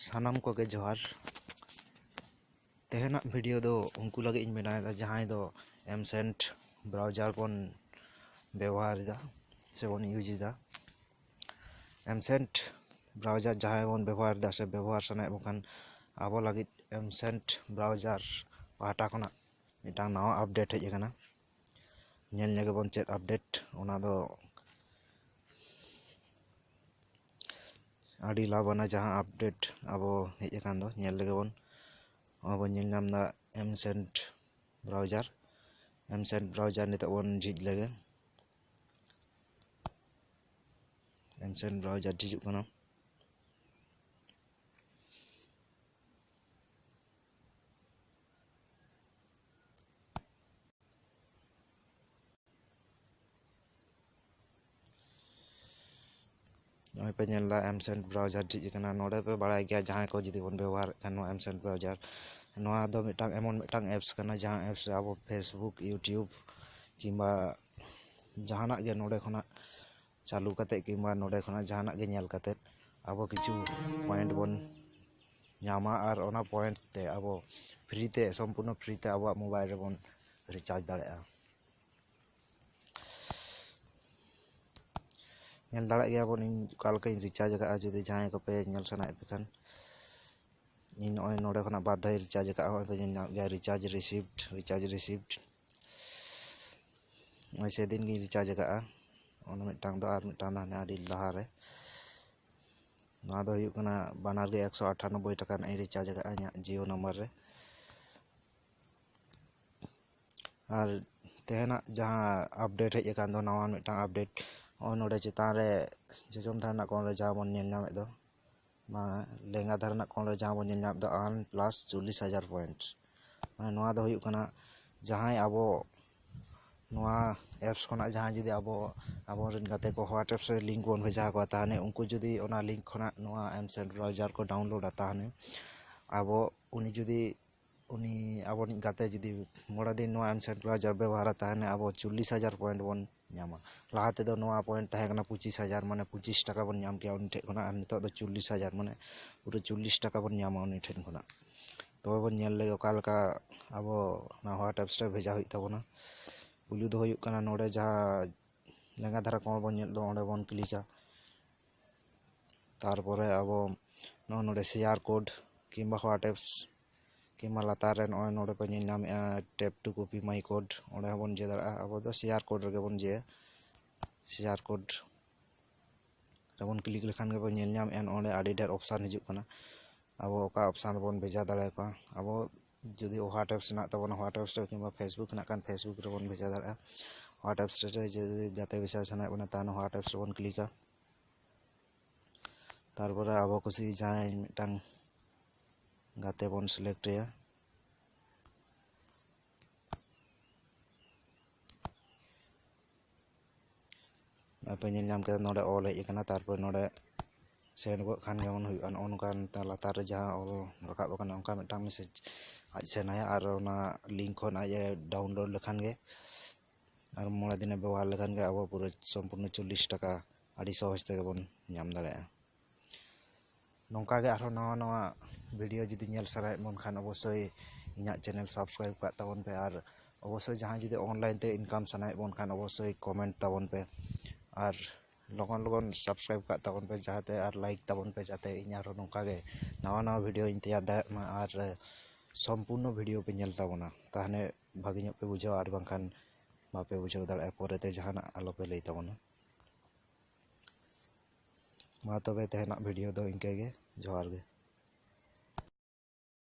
सानाम को गे जोहार तेहना वीडियो दो उनको लगे इन बनाया जहाँ दो एमसेंट ब्राउजार बन व्यवहार से बन यूज एमसेंट ब्राउजार जहाँ बन व्यवहार से व्यवहार सना बखान अब लगे एमसेंट ब्राउजार पाहटा खना मिटांग नवा अपडेट हेजना नेल लगे बन चेक अपडेट ओना दो आड़ी लाभना जहाँ अपडेट अब हेजान दो नेल लगे बन अब नेल नाम दा एमसेंट ब्राउजार नित बन झिज लगे एमसेंट ब्राउजार झिजु कना नॉय पे नेला एमसेंट ब्राउजार झिज कना नोडे पे बड़ा गया जहाँ को जुदी बन व्यवहार कनो एमसेंट ब्राउजार नोआ दो मिटांग एमन मिटांग एप्स कना जहाँ एप्स अब फेसबुक यूट्यूब किंबा जहाना गे नोडे खना चालू कते किंबा नोडे खना जहाना गे नेल कते अब किछु पॉइंट बन नामा और ओना पॉइंट ते अब फ्री ते संपूर्ण फ्री ते अब मोबाइल रे बन रिचार्ज दाड़ेया नेल दाड़ा गया बन इन कालका रिचार्ज का जुदी जहां को पे नेल सना पे खान इन ओय नोडे खना बाध्य रिचार्ज का होय पे नेल गया रिचार्ज रिसीव्ड ऐसे दिन की रिचार्ज का ओना मिटांग दो आर मिटांग दा आडी लहा रे ना दो हुयु कना बानार गे 198 टाका ना रिचार्ज का इन जियो नंबर रे और तेहना जहाँ अपडेट हेज कान दो नवा मिटांग अपडेट और नोडे चितान रे जजम धारना कोन रे जहाँ बन नेल नाम दो मा लेंगा धारना कोन रे जहाँ बन नेल नाम दो आन प्लस 40,000 पॉइंट माने नोआ दो हुयु कना जहाँ आबो नोआ एप्स खना जहाँ जुदी आबो रेन गाते को व्हाट्सएप से लिंक बन भेजा को ताने उनको जुदी ओना लिंक खना नोआ एमसेंट ब्राउजार को डाउनलोड ताने आबो उनी जुदी उनी आबो नि गाते जुदी मोड़ा दिन नोआ एमसेंट ब्राउजार व्यवहार ताने आबो 40,000 पॉइंट बन नामा लाहाते दो नोआ पॉइंट ताहे कना 25,000 माने 25 टाका बन नाम के उनी ठे खना नितो दो 40,000 माने पूरा 40 टाका बन नामा उनी ठे खना तो बन नेल ले ओकालका आबो ना व्हाट्सएप से भेजा हुई तबना पुलु दो हुयु कना नोडे जहाँ लेंगा धारा कोन बन नेल दो ओंडे बन क्लिका तारपरे आबो नोडे शेयर कोड किंबा व्हाट्सएप किंबा लातार रे नोय नोडे पे नेल नाम tap to copy my code ओंडे बन जे दाड़ा आबो दो शेयर कोड रे बन जे शेयर कोड रे बन क्लिक लेखान गे बन नेल नाम एन ओंडे आडी ढेर ऑप्शन हिजु कना आबो ओका ऑप्शन बन भेजा दाड़ा को आबो जुदी व्हाट्सएप से ना तबना व्हाट्सएप से किंबा फेसबुक ना कान फेसबुक रे बन भेजा दाड़ा व्हाट्सएप से जुदी गाते विषय सना बना तान व्हाट्सएप से बन क्लिका तारपरे आबो कुसी जाय मिटांग गाते बन सिलेक्ट या पे नेल नाम के नोडे ऑल हेज कना तारपर नोडे सेंड गो खान गे बन हुयु अनकान लातार रे जहाँ ऑल रकाब कना उनका मिटांग मैसेज आज सेनाया और ओना लिंक खन आज डाउनलोड लेखान गे और मोड़ा दिन व्यवहार लेखान गे अब पूरा संपूर्ण 40 टाका आड़ी सहज ते बन नाम दाड़ेया नौका गे आरो नवा नवा वीडियो जुदी नेल सराय मन खान अवश्य इना चैनल सब्सक्राइब का तबन पे और अवश्य जहाँ जुदी ऑनलाइन ते इनकम सनाय बन खान अवश्य कमेंट तबन पे और लगन लगन सब्सक्राइब का तबन पे जाते और लाइक तबन पे जाते इन आरो नौका गे नवा नवा वीडियो इन तैयार दामा और संपूर्ण वीडियो पे नेल तबना ताहने भागी ᱧᱚᱜ पे बुझाव और बांखान बापे बुझाव दाड़ा परेते जहाना आलो पे लई तबना मा तबे तेहना वीडियो दो इनके गे जोहार गे।